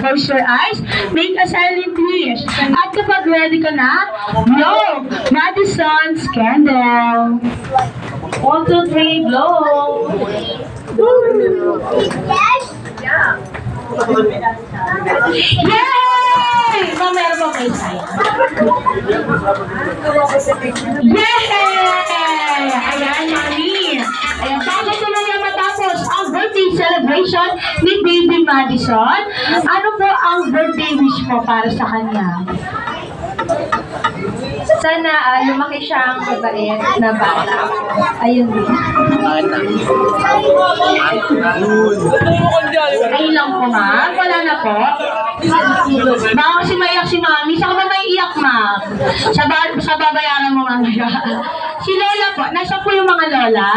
Close your eyes. Make a silent wish. At kapag ready ka na, blow Madison's candle. 1, 2, 3, blow. Yay! Mamaya po kayo tayo. Yay! Ayan, mami. Ayan, bago tulungan matapos ang birthday celebration ni Baby Madison, ano po ang birthday wish mo para sa kanya? Sana lumaki siyang mabait na bata. Ayun. Ayun lang po, ma'am. Wala na po. Baka kasi maiyak si mami. Saan ka ba maiiyak, ma'am? Sa babayaran mo, mami. Si Lola po. Nasa po yung mga lola?